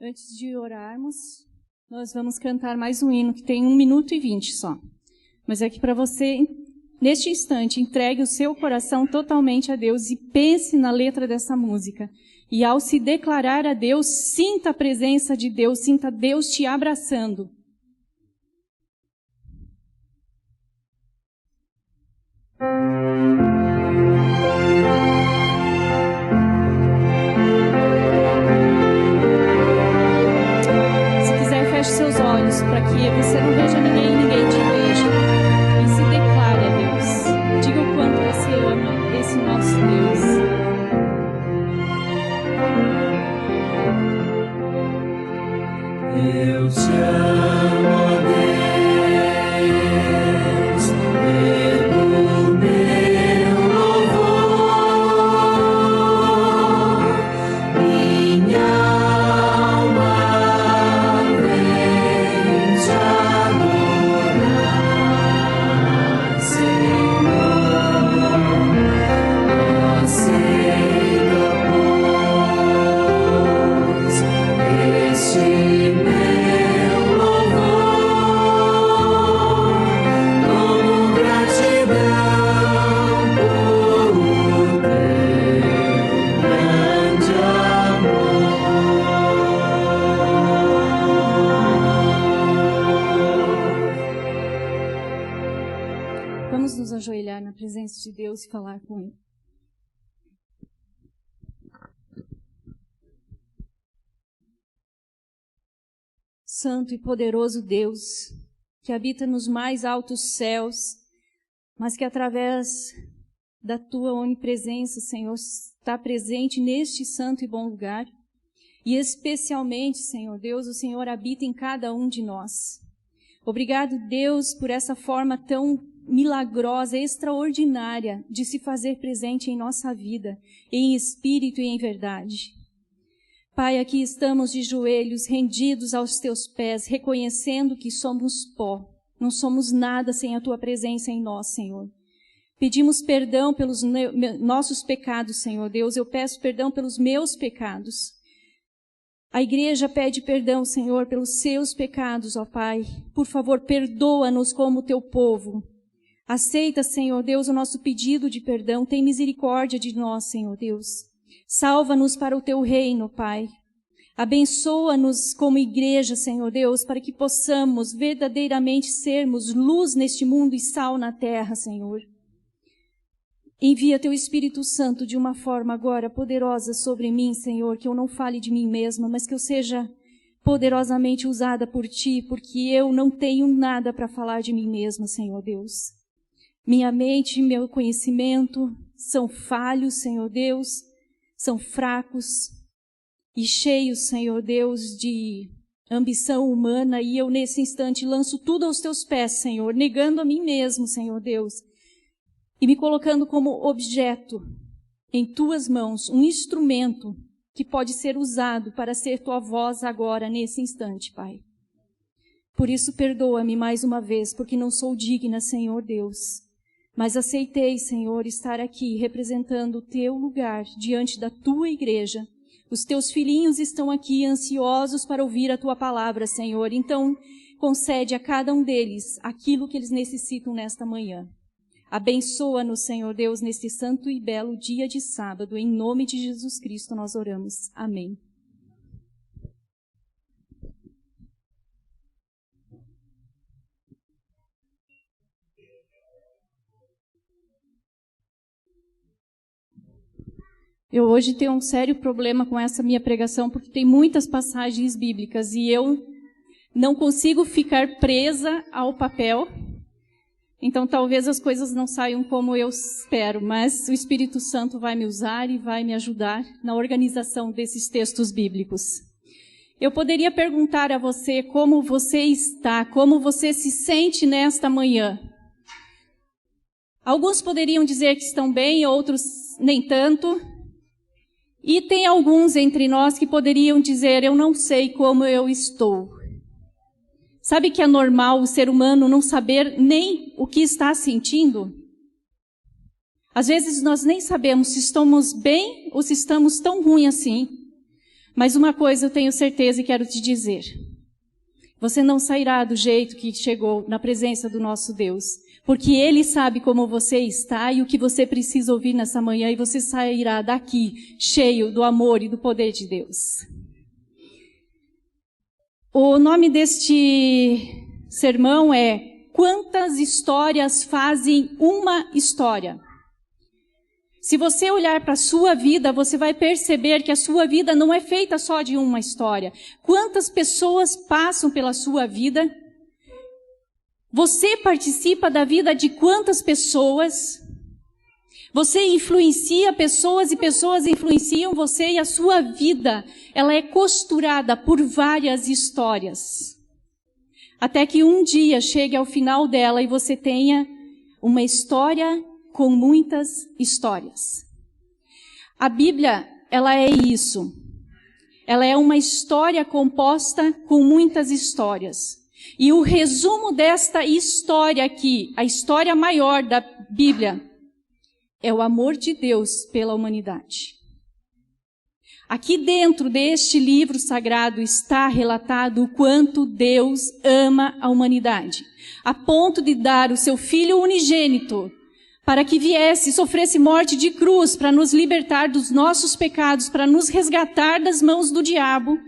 Antes de orarmos, nós vamos cantar mais um hino que tem 1 minuto e 20 só. Mas é que para você, neste instante, entregue o seu coração totalmente a Deus e pense na letra dessa música. E ao se declarar a Deus, sinta a presença de Deus, sinta Deus te abraçando. Feche seus olhos para que você não veja ninguém e ninguém te veja. E se declare a Deus. Diga o quanto você ama esse nosso Deus. Eu te amo, ó Deus, pelo meu louvor, minha ajoelhar na presença de Deus e falar com Ele. Santo e poderoso Deus, que habita nos mais altos céus, mas que através da Tua onipresença, Senhor, está presente neste santo e bom lugar. E especialmente, Senhor Deus, o Senhor habita em cada um de nós. Obrigado, Deus, por essa forma tão milagrosa, extraordinária de se fazer presente em nossa vida, em espírito e em verdade. Pai, aqui estamos de joelhos, rendidos aos Teus pés, reconhecendo que somos pó, não somos nada sem a Tua presença em nós, Senhor. Pedimos perdão pelos nossos pecados, Senhor Deus, eu peço perdão pelos meus pecados. A igreja pede perdão, Senhor, pelos seus pecados, ó Pai. Por favor, perdoa-nos como Teu povo. Aceita, Senhor Deus, o nosso pedido de perdão. Tem misericórdia de nós, Senhor Deus. Salva-nos para o Teu reino, Pai. Abençoa-nos como igreja, Senhor Deus, para que possamos verdadeiramente sermos luz neste mundo e sal na terra, Senhor. Envia Teu Espírito Santo de uma forma agora poderosa sobre mim, Senhor, que eu não fale de mim mesma, mas que eu seja poderosamente usada por Ti, porque eu não tenho nada para falar de mim mesma, Senhor Deus. Minha mente e meu conhecimento são falhos, Senhor Deus, são fracos e cheios, Senhor Deus, de ambição humana, e eu nesse instante lanço tudo aos Teus pés, Senhor, negando a mim mesmo, Senhor Deus, e me colocando como objeto em Tuas mãos, um instrumento que pode ser usado para ser Tua voz agora, nesse instante, Pai. Por isso, perdoa-me mais uma vez, porque não sou digna, Senhor Deus. Mas aceitei, Senhor, estar aqui representando o Teu lugar diante da Tua igreja. Os Teus filhinhos estão aqui ansiosos para ouvir a Tua palavra, Senhor. Então, concede a cada um deles aquilo que eles necessitam nesta manhã. Abençoa-nos, Senhor Deus, neste santo e belo dia de sábado. Em nome de Jesus Cristo nós oramos. Amém. Eu hoje tenho um sério problema com essa minha pregação, porque tem muitas passagens bíblicas e eu não consigo ficar presa ao papel. Então talvez as coisas não saiam como eu espero, mas o Espírito Santo vai me usar e vai me ajudar na organização desses textos bíblicos. Eu poderia perguntar a você como você está, como você se sente nesta manhã. Alguns poderiam dizer que estão bem, outros nem tanto. E tem alguns entre nós que poderiam dizer, eu não sei como eu estou. Sabe que é normal o ser humano não saber nem o que está sentindo? Às vezes nós nem sabemos se estamos bem ou se estamos tão ruim assim. Mas uma coisa eu tenho certeza e quero te dizer. Você não sairá do jeito que chegou na presença do nosso Deus. Porque Ele sabe como você está e o que você precisa ouvir nessa manhã. E você sairá daqui cheio do amor e do poder de Deus. O nome deste sermão é Quantas histórias fazem uma história? Se você olhar para a sua vida, você vai perceber que a sua vida não é feita só de uma história. Quantas pessoas passam pela sua vida? Você participa da vida de quantas pessoas? Você influencia pessoas e pessoas influenciam você, e a sua vida, ela é costurada por várias histórias. Até que um dia chegue ao final dela e você tenha uma história com muitas histórias. A Bíblia, ela é isso. Ela é uma história composta com muitas histórias. E o resumo desta história aqui, a história maior da Bíblia, é o amor de Deus pela humanidade. Aqui dentro deste livro sagrado está relatado o quanto Deus ama a humanidade, a ponto de dar o seu Filho unigênito para que viesse e sofresse morte de cruz para nos libertar dos nossos pecados, para nos resgatar das mãos do diabo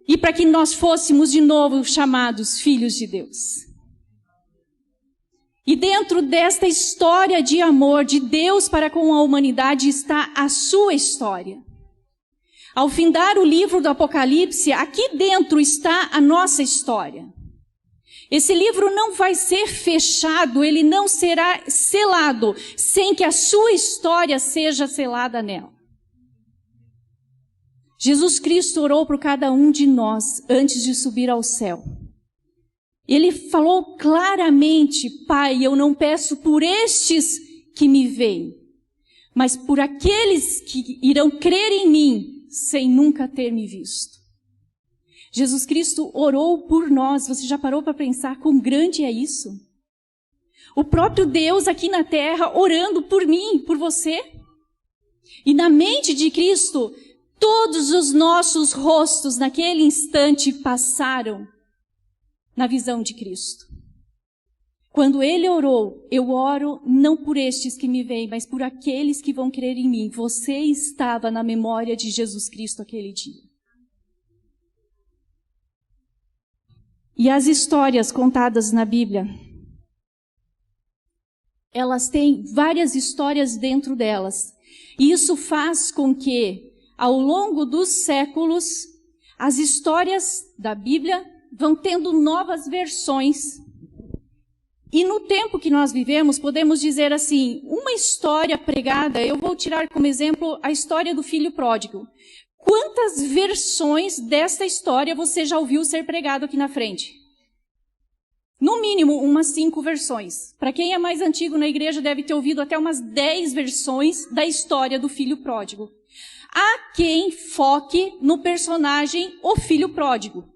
e para que nós fôssemos de novo chamados filhos de Deus. E dentro desta história de amor de Deus para com a humanidade está a sua história. Ao findar o livro do Apocalipse, aqui dentro está a nossa história. Esse livro não vai ser fechado, ele não será selado, sem que a sua história seja selada nela. Jesus Cristo orou por cada um de nós antes de subir ao céu. Ele falou claramente: Pai, eu não peço por estes que me veem, mas por aqueles que irão crer em mim, sem nunca ter me visto. Jesus Cristo orou por nós. Você já parou para pensar quão grande é isso? O próprio Deus aqui na terra orando por mim, por você. E na mente de Cristo, todos os nossos rostos naquele instante passaram na visão de Cristo. Quando Ele orou, eu oro não por estes que me veem, mas por aqueles que vão crer em mim. Você estava na memória de Jesus Cristo aquele dia. E as histórias contadas na Bíblia, elas têm várias histórias dentro delas. E isso faz com que, ao longo dos séculos, as histórias da Bíblia vão tendo novas versões. E no tempo que nós vivemos, podemos dizer assim, uma história pregada, eu vou tirar como exemplo a história do filho pródigo. Quantas versões desta história você já ouviu ser pregado aqui na frente? No mínimo, umas 5 versões. Para quem é mais antigo na igreja, deve ter ouvido até umas 10 versões da história do filho pródigo. Há quem foque no personagem o filho pródigo.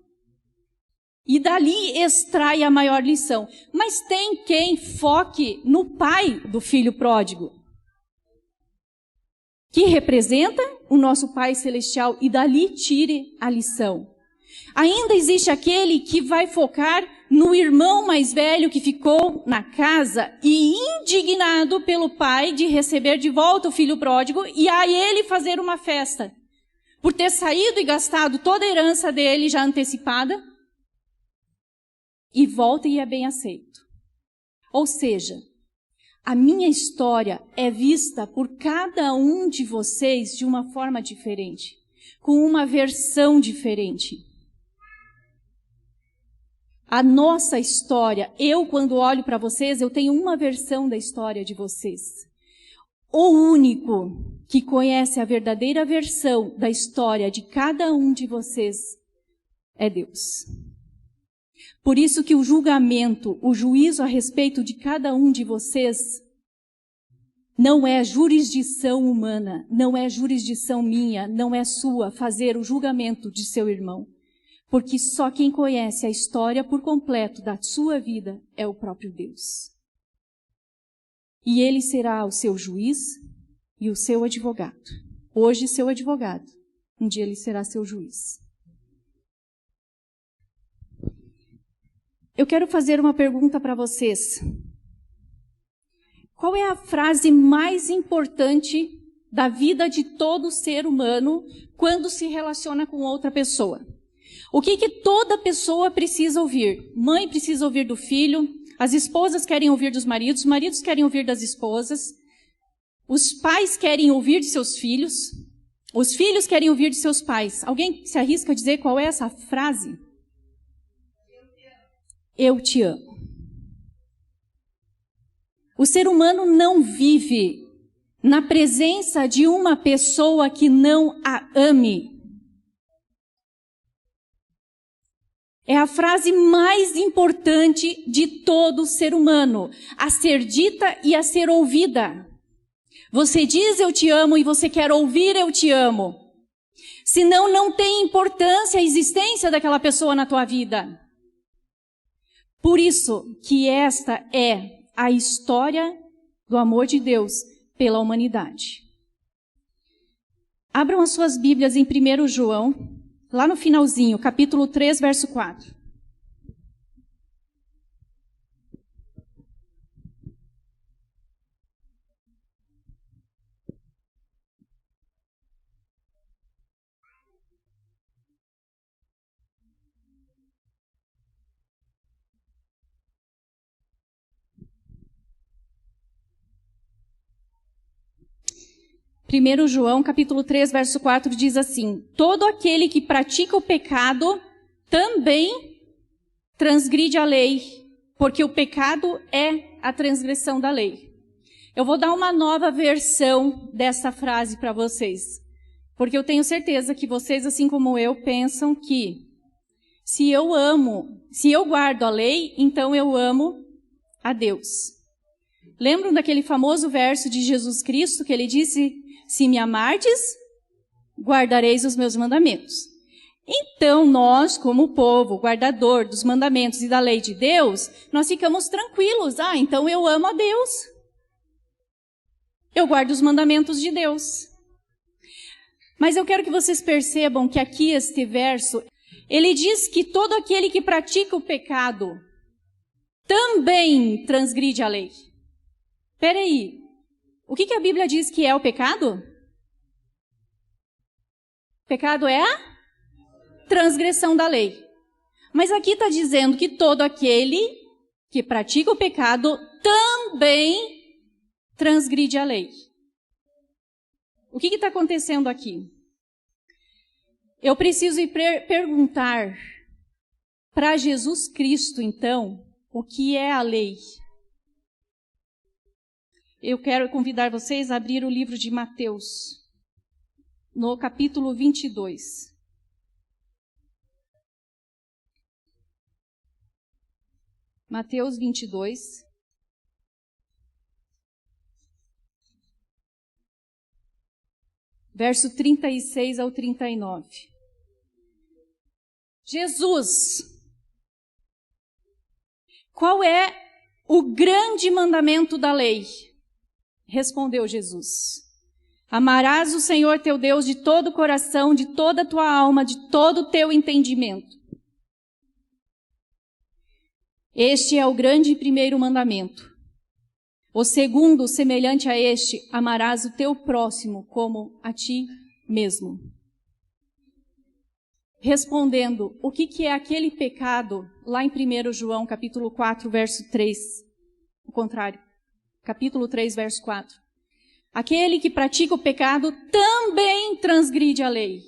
E dali extrai a maior lição. Mas tem quem foque no pai do filho pródigo, que representa o nosso Pai Celestial, e dali tire a lição. Ainda existe aquele que vai focar no irmão mais velho que ficou na casa e indignado pelo pai de receber de volta o filho pródigo e a ele fazer uma festa, por ter saído e gastado toda a herança dele já antecipada, e volta e é bem aceito. Ou seja, a minha história é vista por cada um de vocês de uma forma diferente, com uma versão diferente. A nossa história, quando olho para vocês, eu tenho uma versão da história de vocês. O único que conhece a verdadeira versão da história de cada um de vocês é Deus. Por isso que o julgamento, o juízo a respeito de cada um de vocês não é jurisdição humana, não é jurisdição minha, não é sua fazer o julgamento de seu irmão. Porque só quem conhece a história por completo da sua vida é o próprio Deus. E Ele será o seu juiz e o seu advogado. Hoje, seu advogado. Um dia ele será seu juiz. Eu quero fazer uma pergunta para vocês. Qual é a frase mais importante da vida de todo ser humano quando se relaciona com outra pessoa? O que toda pessoa precisa ouvir? Mãe precisa ouvir do filho, as esposas querem ouvir dos maridos, os maridos querem ouvir das esposas, os pais querem ouvir de seus filhos, os filhos querem ouvir de seus pais. Alguém se arrisca a dizer qual é essa frase? Eu te amo. O ser humano não vive na presença de uma pessoa que não a ame. É a frase mais importante de todo ser humano, a ser dita e a ser ouvida. Você diz eu te amo e você quer ouvir eu te amo. Senão não tem importância a existência daquela pessoa na tua vida. Por isso que esta é a história do amor de Deus pela humanidade. Abram as suas Bíblias em 1 João, lá no finalzinho, capítulo 3, verso 4. Primeiro João, capítulo 3, verso 4, diz assim: todo aquele que pratica o pecado também transgride a lei, porque o pecado é a transgressão da lei. Eu vou dar uma nova versão dessa frase para vocês, porque eu tenho certeza que vocês, assim como eu, pensam que se eu guardo a lei, então eu amo a Deus. Lembram daquele famoso verso de Jesus Cristo que ele disse: se me amardes, guardareis os meus mandamentos. Então, nós, como povo, guardador dos mandamentos e da lei de Deus, nós ficamos tranquilos. Então eu amo a Deus. Eu guardo os mandamentos de Deus. Mas eu quero que vocês percebam que aqui este verso, ele diz que todo aquele que pratica o pecado também transgride a lei. Espera aí. O que a Bíblia diz que é o pecado? Pecado é a transgressão da lei. Mas aqui está dizendo que todo aquele que pratica o pecado também transgride a lei. O que está acontecendo aqui? Eu preciso ir perguntar para Jesus Cristo, então, o que é a lei? Eu quero convidar vocês a abrir o livro de Mateus, no capítulo 22. Mateus 22. Verso 36 ao 39. Jesus, qual é o grande mandamento da lei? Respondeu Jesus: amarás o Senhor teu Deus de todo o coração, de toda a tua alma, de todo o teu entendimento. Este é o grande e primeiro mandamento. O segundo, semelhante a este, amarás o teu próximo como a ti mesmo. Respondendo, o que é aquele pecado? Lá em 1 João, capítulo 4, verso 3. O contrário. Capítulo 3, verso 4. Aquele que pratica o pecado também transgride a lei.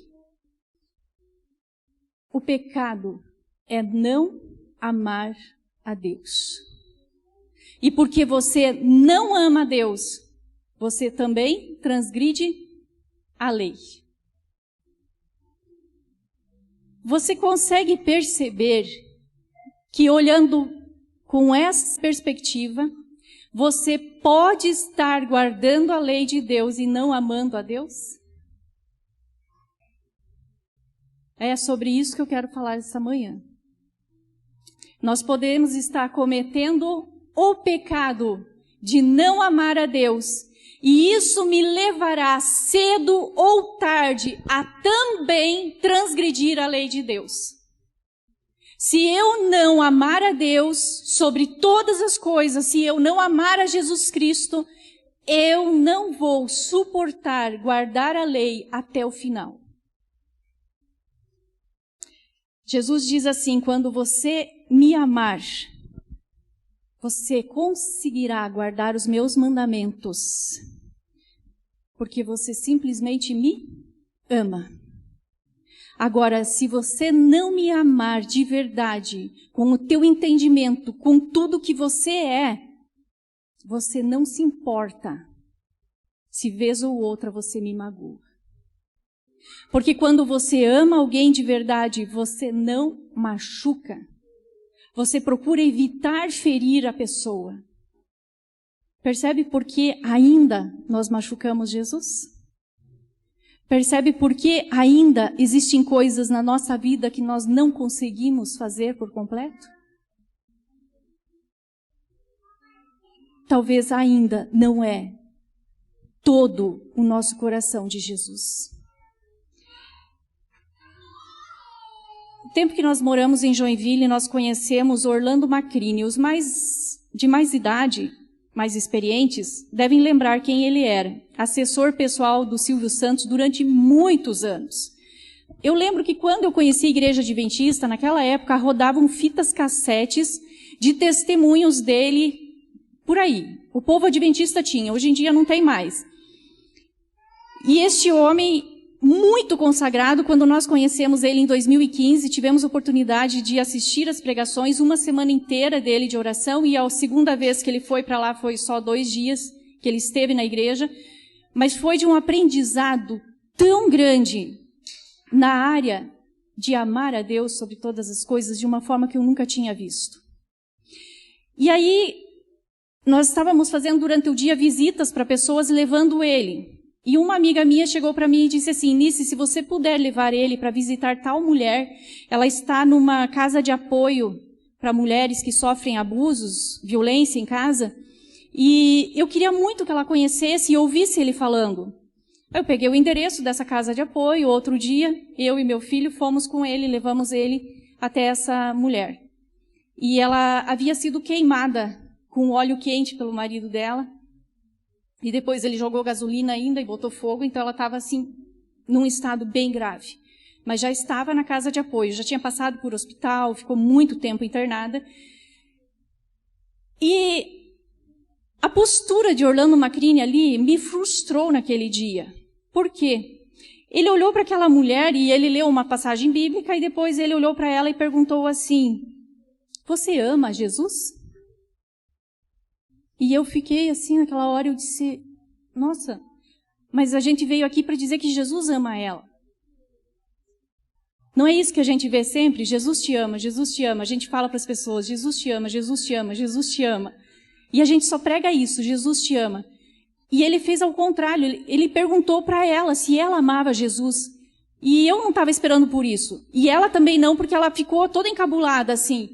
O pecado é não amar a Deus. E porque você não ama a Deus, você também transgride a lei. Você consegue perceber que, olhando com essa perspectiva, você pode estar guardando a lei de Deus e não amando a Deus? É sobre isso que eu quero falar essa manhã. Nós podemos estar cometendo o pecado de não amar a Deus E isso me levará cedo ou tarde a também transgredir a lei de Deus. Se eu não amar a Deus sobre todas as coisas, se eu não amar a Jesus Cristo, eu não vou suportar guardar a lei até o final. Jesus diz assim: quando você me amar, você conseguirá guardar os meus mandamentos, porque você simplesmente me ama. Agora, se você não me amar de verdade, com o teu entendimento, com tudo que você é, você não se importa se vez ou outra você me magoa. Porque quando você ama alguém de verdade, você não machuca. Você procura evitar ferir a pessoa. Percebe por que ainda nós machucamos Jesus? Percebe por que ainda existem coisas na nossa vida que nós não conseguimos fazer por completo? Talvez ainda não é todo o nosso coração de Jesus. No tempo que nós moramos em Joinville, nós conhecemos Orlando Macrini. Os de mais idade, mais experientes, devem lembrar quem ele era. Assessor pessoal do Silvio Santos durante muitos anos. Eu lembro que quando eu conheci a Igreja Adventista, naquela época rodavam fitas cassetes de testemunhos dele por aí. O povo adventista tinha, hoje em dia não tem mais. E este homem, muito consagrado, quando nós conhecemos ele em 2015, tivemos oportunidade de assistir as pregações, uma semana inteira dele de oração, e a segunda vez que ele foi para lá foi só 2 dias que ele esteve na igreja, mas foi de um aprendizado tão grande na área de amar a Deus sobre todas as coisas de uma forma que eu nunca tinha visto. E aí, nós estávamos fazendo durante o dia visitas para pessoas levando ele. E uma amiga minha chegou para mim e disse assim: Nice, se você puder levar ele para visitar tal mulher, ela está numa casa de apoio para mulheres que sofrem abusos, violência em casa, e eu queria muito que ela conhecesse e ouvisse ele falando. Eu peguei o endereço dessa casa de apoio, outro dia, eu e meu filho fomos com ele, levamos ele até essa mulher. E ela havia sido queimada com óleo quente pelo marido dela, e depois ele jogou gasolina ainda e botou fogo, então ela estava assim, num estado bem grave. Mas já estava na casa de apoio, já tinha passado por hospital, ficou muito tempo internada. E a postura de Orlando Macrini ali me frustrou naquele dia. Por quê? Ele olhou para aquela mulher e ele leu uma passagem bíblica e depois ele olhou para ela e perguntou assim: você ama Jesus? E eu fiquei assim naquela hora, eu disse: nossa, mas a gente veio aqui para dizer que Jesus ama ela. Não é isso que a gente vê sempre? Jesus te ama, Jesus te ama. A gente fala para as pessoas: Jesus te ama, Jesus te ama, Jesus te ama. E a gente só prega isso: Jesus te ama. E ele fez ao contrário, ele perguntou para ela se ela amava Jesus. E eu não estava esperando por isso. E ela também não, porque ela ficou toda encabulada assim.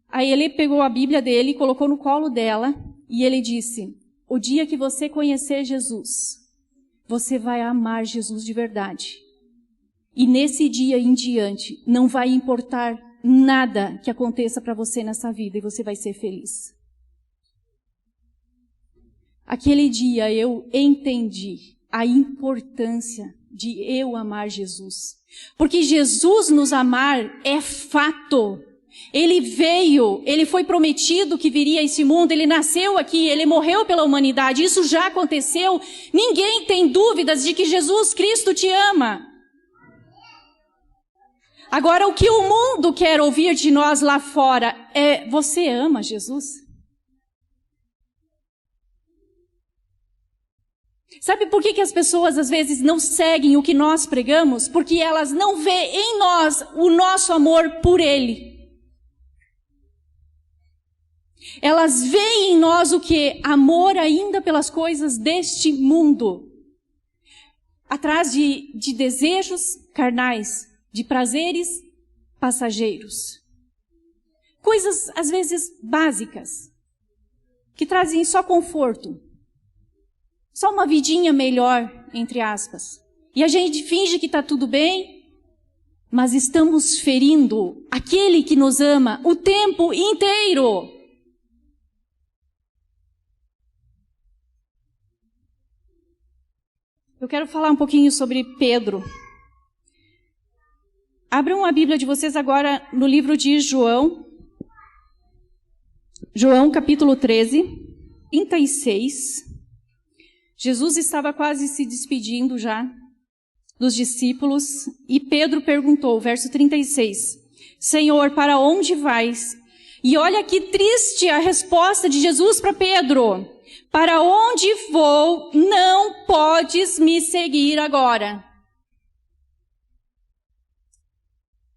Aí ele pegou a Bíblia dele, colocou no colo dela e ele disse: o dia que você conhecer Jesus, você vai amar Jesus de verdade. E nesse dia em diante, não vai importar nada que aconteça para você nessa vida e você vai ser feliz. Aquele dia eu entendi a importância de eu amar Jesus. Porque Jesus nos amar é fato. Ele veio, ele foi prometido que viria a esse mundo, ele nasceu aqui, ele morreu pela humanidade, isso já aconteceu. Ninguém tem dúvidas de que Jesus Cristo te ama. Agora, o que o mundo quer ouvir de nós lá fora é: você ama Jesus? Sabe por que as pessoas às vezes não seguem o que nós pregamos? Porque elas não veem em nós o nosso amor por Ele. Elas veem em nós o que? Amor ainda pelas coisas deste mundo. Atrás de desejos carnais, de prazeres passageiros. Coisas às vezes básicas, que trazem só conforto. só uma vidinha melhor, entre aspas. E a gente finge que está tudo bem, mas estamos ferindo aquele que nos ama o tempo inteiro. Eu quero falar um pouquinho sobre Pedro. Abram a Bíblia de vocês agora no livro de João. João, capítulo 13, 36. Jesus estava quase se despedindo já dos discípulos e Pedro perguntou, verso 36, Senhor, para onde vais? E olha que triste a resposta de Jesus para Pedro. Para onde vou, não podes me seguir agora.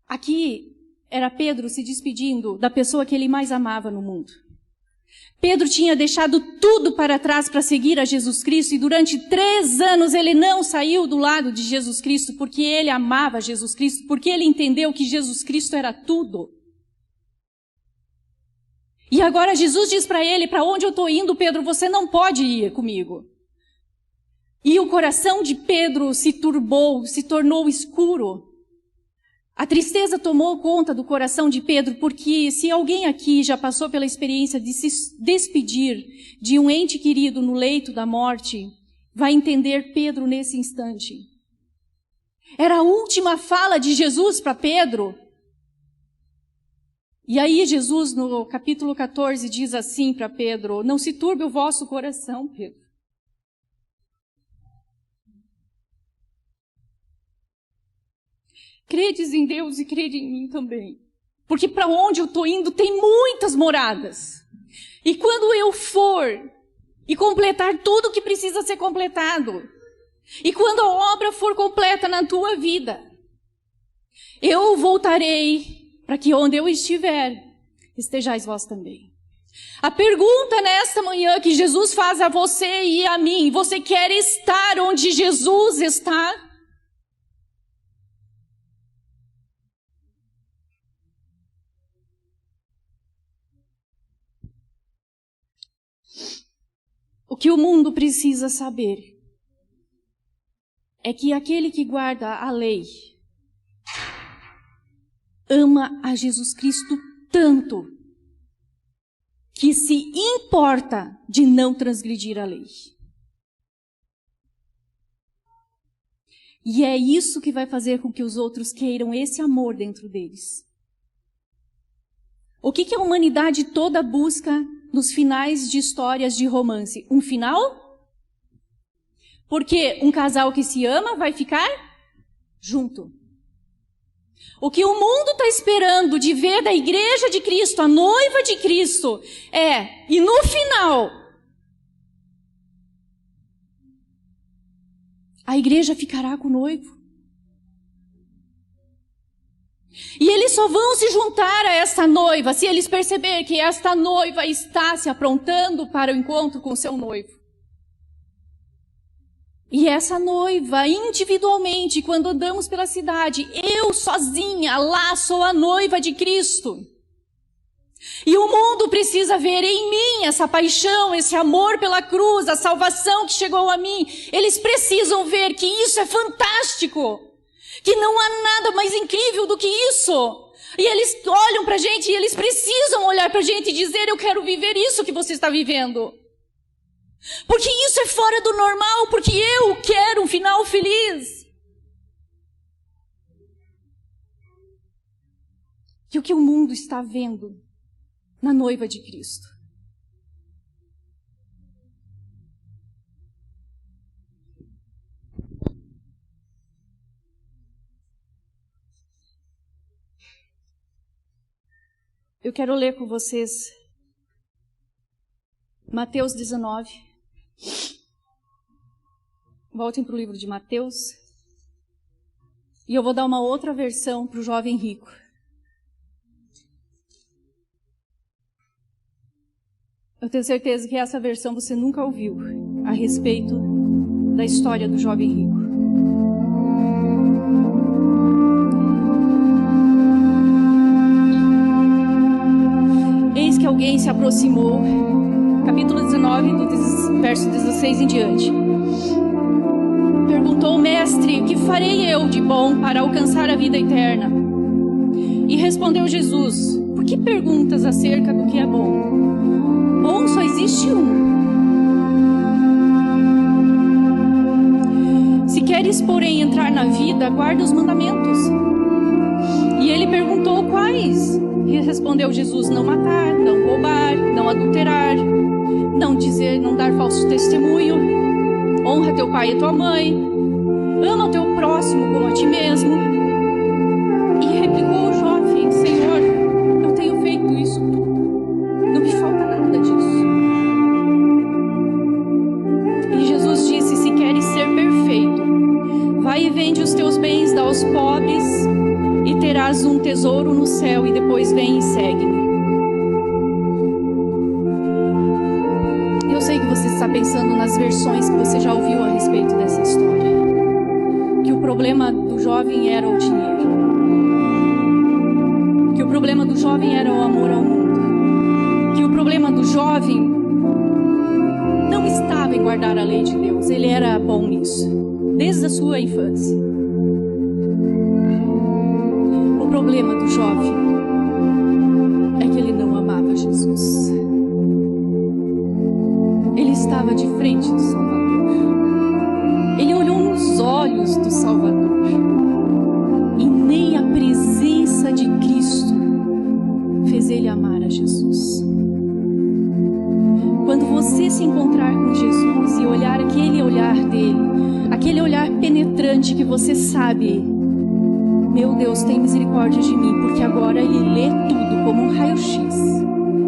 Aqui era Pedro se despedindo da pessoa que ele mais amava no mundo. Pedro tinha deixado tudo para trás para seguir a Jesus Cristo e durante 3 anos ele não saiu do lado de Jesus Cristo porque ele amava Jesus Cristo, porque ele entendeu que Jesus Cristo era tudo. E agora Jesus diz para ele, para onde eu estou indo, Pedro, você não pode ir comigo. E o coração de Pedro se turbou, se tornou escuro. A tristeza tomou conta do coração de Pedro, porque se alguém aqui já passou pela experiência de se despedir de um ente querido no leito da morte, vai entender Pedro nesse instante. Era a última fala de Jesus para Pedro. E aí Jesus, no capítulo 14, diz assim para Pedro, não se turbe o vosso coração, Pedro. Credes em Deus e crede em mim também. Porque para onde eu estou indo tem muitas moradas. E quando eu for e completar tudo que precisa ser completado, e quando a obra for completa na tua vida, eu voltarei para que onde eu estiver, estejais vós também. A pergunta nesta manhã que Jesus faz a você e a mim, você quer estar onde Jesus está? O que o mundo precisa saber é que aquele que guarda a lei ama a Jesus Cristo tanto que se importa de não transgredir a lei. E é isso que vai fazer com que os outros queiram esse amor dentro deles. O que a humanidade toda busca nos finais de histórias de romance? Um final? Porque um casal que se ama vai ficar junto. O que o mundo está esperando de ver da igreja de Cristo, a noiva de Cristo, e no final, a igreja ficará com o noivo. E eles só vão se juntar a essa noiva se eles perceberem que esta noiva está se aprontando para o encontro com seu noivo. E essa noiva, individualmente, quando andamos pela cidade, eu sozinha, lá sou a noiva de Cristo. E o mundo precisa ver em mim essa paixão, esse amor pela cruz, a salvação que chegou a mim. Eles precisam ver que isso é fantástico, que não há nada mais incrível do que isso. E eles olham pra gente e eles precisam olhar pra gente e dizer, eu quero viver isso que você está vivendo. Porque isso é fora do normal, porque eu quero um final feliz. E o que o mundo está vendo na noiva de Cristo? Eu quero ler com vocês Mateus 19. Voltem para o livro de Mateus. E eu vou dar uma outra versão para o jovem rico. Eu tenho certeza que essa versão você nunca ouviu a respeito da história do jovem rico. Eis que alguém se aproximou, capítulo 19, do verso 16 em diante. Perguntou: mestre, o que farei eu de bom para alcançar a vida eterna? E respondeu Jesus: por que perguntas acerca do que é bom? Bom só existe um. Se queres, porém, entrar na vida, guarda os mandamentos. E ele perguntou: quais? E respondeu Jesus: não matar, não roubar, não adulterar, não dar falso testemunho, honra teu pai e tua mãe, ama o teu próximo como a ti mesmo. E replicou o jovem: Senhor, eu tenho feito isso tudo, não me falta nada disso. E Jesus disse: se queres ser perfeito, vai e vende os teus bens, dá aos pobres, e terás um tesouro no céu, e depois vem e segue-me. Eu sei que você está pensando nas versões que você já ouviu a respeito dessa história. Que o problema do jovem era o dinheiro. Que o problema do jovem era o amor ao mundo. Que o problema do jovem não estava em guardar a lei de Deus. Ele era bom nisso, desde a sua infância. O problema do jovem é que ele não amava Jesus. Ele estava de frente do Salvador. Ele olhou nos olhos do Salvador. E nem a presença de Cristo fez ele amar a Jesus. Quando você se encontrar com Jesus e olhar aquele olhar dele, aquele olhar penetrante que você sabe: meu Deus, tem misericórdia de mim, porque agora ele lê tudo como um raio-x.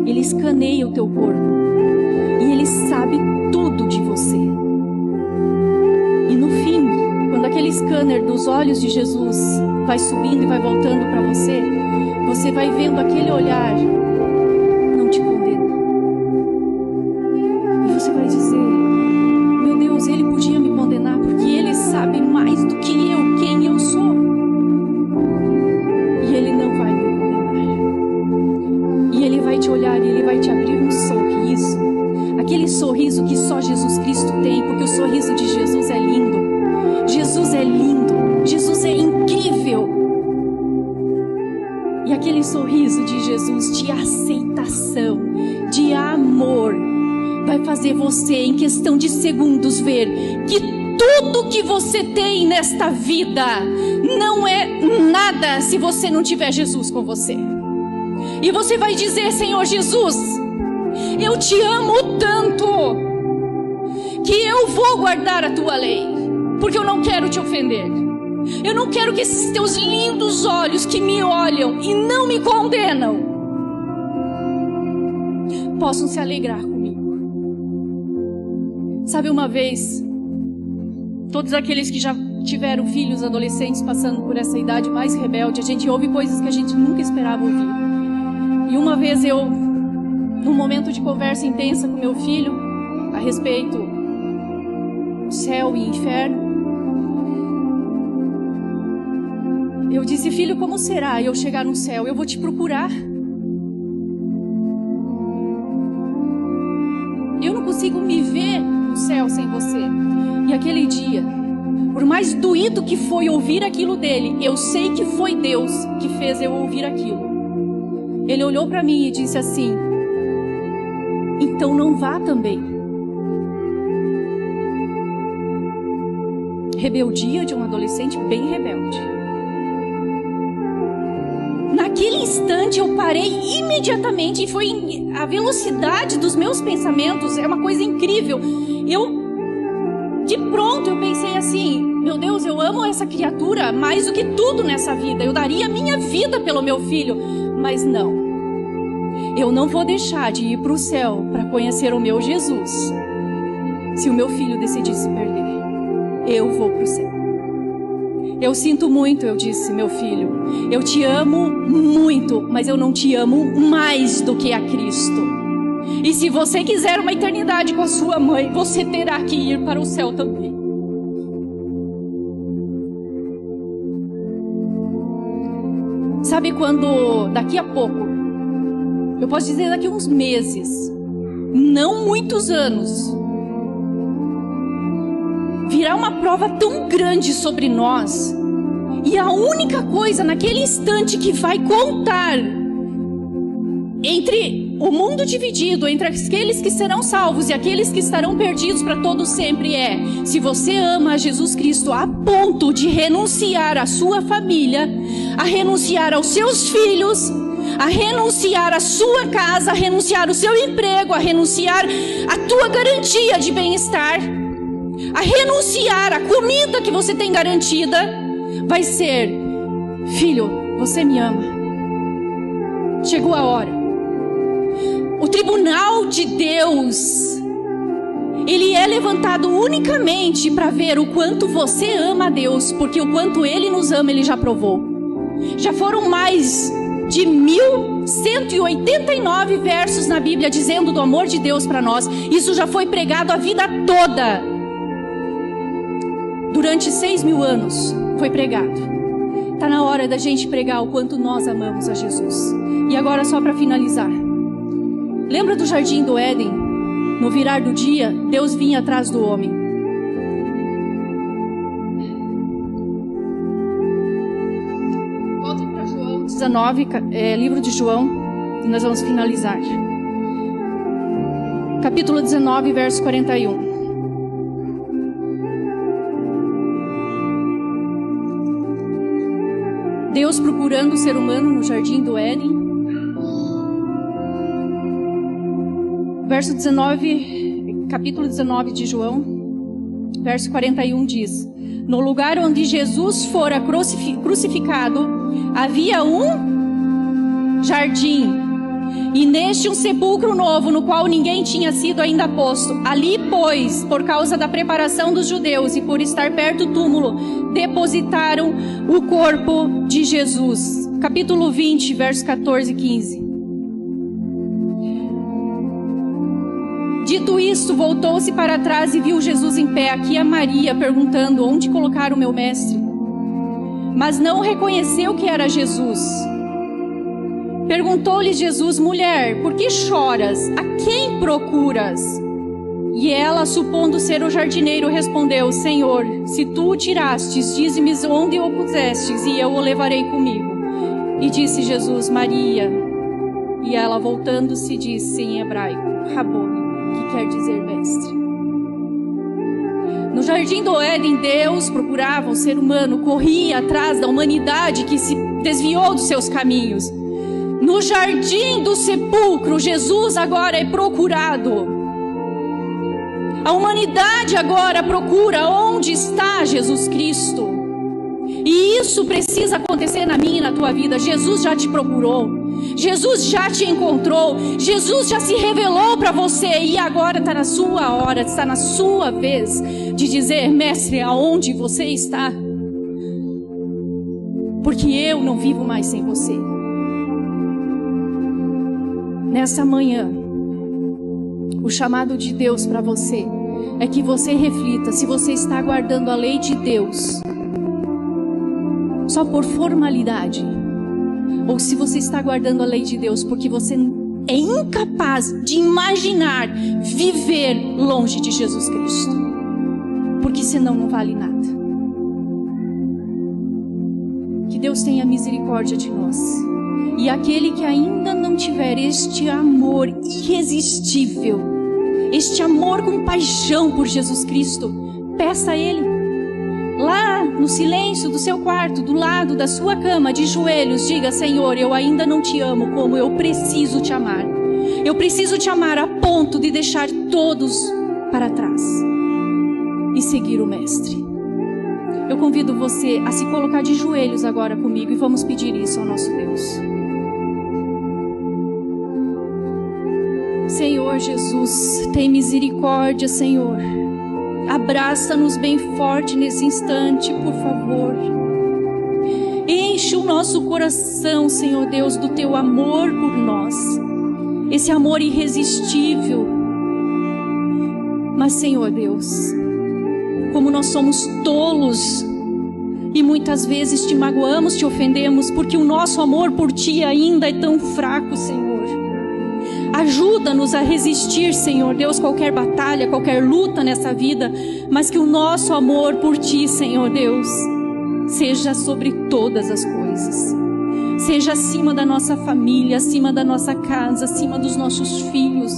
Ele escaneia o teu corpo. E ele sabe tudo de você. E no fim, quando aquele scanner dos olhos de Jesus vai subindo e vai voltando para você, você vai vendo aquele olhar, não te condena. E você vai dizer: meu Deus, ele podia me condenar, porque ele sabe mais do que eu, quem eu sou. E ele não vai me condenar. E ele vai te olhar e ele vai te abrir um sorriso. Aquele sorriso que só Jesus Cristo tem, porque o sorriso de Jesus é lindo. Jesus é lindo. Jesus é incrível. E aquele sorriso de Jesus de aceitação, de amor, vai fazer você, em questão de segundos, ver que tudo que você tem nesta vida não é nada se você não tiver Jesus com você. E você vai dizer: Senhor Jesus, eu te amo tanto que eu vou guardar a tua lei, porque eu não quero te ofender. Eu não quero que esses teus lindos olhos que me olham e não me condenam possam se alegrar comigo. Sabe, uma vez, todos aqueles que já tiveram filhos adolescentes passando por essa idade mais rebelde, a gente ouve coisas que a gente nunca esperava ouvir. E uma vez eu, num momento de conversa intensa com meu filho a respeito do céu e inferno, eu disse: filho, como será eu chegar no céu? Eu vou te procurar. Eu não consigo me ver no céu sem você. E aquele dia, por mais doído que foi ouvir aquilo dele, eu sei que foi Deus que fez eu ouvir aquilo. Ele olhou para mim e disse assim: então não vá também. Rebeldia de um adolescente bem rebelde. Naquele instante eu parei imediatamente, e foi a velocidade dos meus pensamentos, é uma coisa incrível. De pronto eu pensei assim: meu Deus, eu amo essa criatura mais do que tudo nessa vida. Eu daria a minha vida pelo meu filho. Mas não, eu não vou deixar de ir para o céu para conhecer o meu Jesus. Se o meu filho decidir se perder, eu vou para o céu. Eu sinto muito, eu disse: meu filho, eu te amo muito, mas eu não te amo mais do que a Cristo. E se você quiser uma eternidade com a sua mãe, você terá que ir para o céu também. Sabe quando, daqui a pouco, eu posso dizer daqui a uns meses, não muitos anos, virá uma prova tão grande sobre nós, e a única coisa naquele instante que vai contar entre o mundo dividido, entre aqueles que serão salvos e aqueles que estarão perdidos para todo sempre, é se você ama a Jesus Cristo a ponto de renunciar à sua família, a renunciar aos seus filhos, a renunciar à sua casa, a renunciar ao seu emprego, a renunciar à tua garantia de bem-estar, a renunciar à comida que você tem garantida. Vai ser: filho, você me ama. Chegou a hora. O tribunal de Deus, ele é levantado unicamente para ver o quanto você ama a Deus, porque o quanto Ele nos ama, Ele já provou. Já foram mais de 1189 versos na Bíblia dizendo do amor de Deus para nós. Isso já foi pregado a vida toda. Durante 6.000 anos foi pregado. Está na hora da gente pregar o quanto nós amamos a Jesus. E agora, só para finalizar, lembra do jardim do Éden? No virar do dia, Deus vinha atrás do homem. Voltem para João 19, livro de João, e nós vamos finalizar. Capítulo 19, verso 41. Deus procurando o ser humano no jardim do Éden. Verso 19, capítulo 19 de João, verso 41 diz: no lugar onde Jesus fora crucificado, havia um jardim, e neste um sepulcro novo, no qual ninguém tinha sido ainda posto. Ali, pois, por causa da preparação dos judeus e por estar perto do túmulo, depositaram o corpo de Jesus. Capítulo 20, versos 14 e 15. Dito isto, voltou-se para trás e viu Jesus em pé, aqui a Maria, perguntando: onde colocar o meu mestre? Mas não reconheceu que era Jesus. Perguntou-lhe Jesus: mulher, por que choras? A quem procuras? E ela, supondo ser o jardineiro, respondeu: Senhor, se tu o tirastes, dize-me onde o pusestes, e eu o levarei comigo. E disse Jesus: Maria. E ela, voltando-se, disse em hebraico: Rabone, que quer dizer mestre. No jardim do Éden, Deus procurava o ser humano, corria atrás da humanidade que se desviou dos seus caminhos. No jardim do sepulcro, Jesus agora é procurado. A humanidade agora procura onde está Jesus Cristo. E isso precisa acontecer na minha e na tua vida. Jesus já te procurou. Jesus já te encontrou. Jesus já se revelou para você. E agora está na sua hora, está na sua vez de dizer: mestre, aonde você está? Porque eu não vivo mais sem você. Nessa manhã, o chamado de Deus para você é que você reflita se você está guardando a lei de Deus só por formalidade, ou se você está guardando a lei de Deus porque você é incapaz de imaginar viver longe de Jesus Cristo, porque senão não vale nada. Que Deus tenha misericórdia de nós. E aquele que ainda não tiver este amor irresistível, este amor com paixão por Jesus Cristo, peça a Ele. Lá no silêncio do seu quarto, do lado da sua cama, de joelhos, diga: Senhor, eu ainda não te amo como eu preciso te amar. Eu preciso te amar a ponto de deixar todos para trás e seguir o Mestre. Eu convido você a se colocar de joelhos agora comigo e vamos pedir isso ao nosso Deus. Senhor Jesus, tem misericórdia, Senhor. Abraça-nos bem forte nesse instante, por favor. Enche o nosso coração, Senhor Deus, do teu amor por nós. Esse amor irresistível. Mas, Senhor Deus, como nós somos tolos e muitas vezes te magoamos, te ofendemos, porque o nosso amor por ti ainda é tão fraco, Senhor. Ajuda-nos a resistir, Senhor Deus, qualquer batalha, qualquer luta nessa vida, mas que o nosso amor por Ti, Senhor Deus, seja sobre todas as coisas. Seja acima da nossa família, acima da nossa casa, acima dos nossos filhos,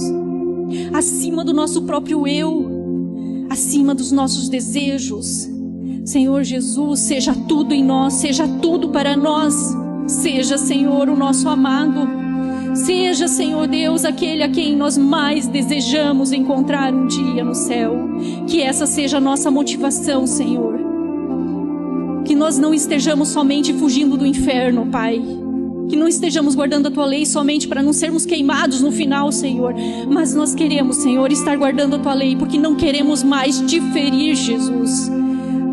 acima do nosso próprio eu, acima dos nossos desejos. Senhor Jesus, seja tudo em nós, seja tudo para nós. Seja, Senhor, o nosso amado. Seja, Senhor Deus, aquele a quem nós mais desejamos encontrar um dia no céu. Que essa seja a nossa motivação, Senhor. Que nós não estejamos somente fugindo do inferno, Pai. Que não estejamos guardando a Tua lei somente para não sermos queimados no final, Senhor. Mas nós queremos, Senhor, estar guardando a Tua lei, porque não queremos mais te ferir, Jesus.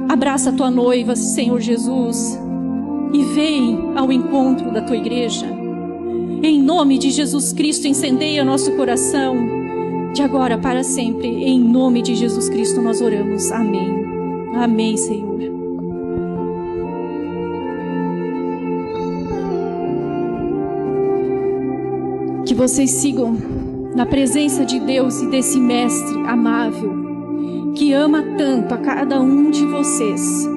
Abraça a Tua noiva, Senhor Jesus, e vem ao encontro da Tua igreja. Em nome de Jesus Cristo, incendeia nosso coração, de agora para sempre. Em nome de Jesus Cristo nós oramos. Amém. Amém, Senhor. Que vocês sigam na presença de Deus e desse Mestre amável, que ama tanto a cada um de vocês,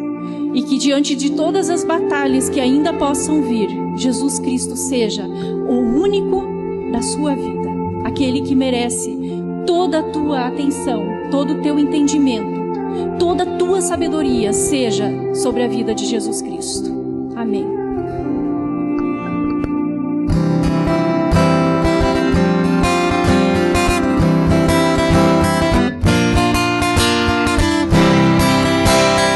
e que diante de todas as batalhas que ainda possam vir, Jesus Cristo seja o único da sua vida, aquele que merece toda a tua atenção, todo o teu entendimento, toda a tua sabedoria seja sobre a vida de Jesus Cristo. Amém.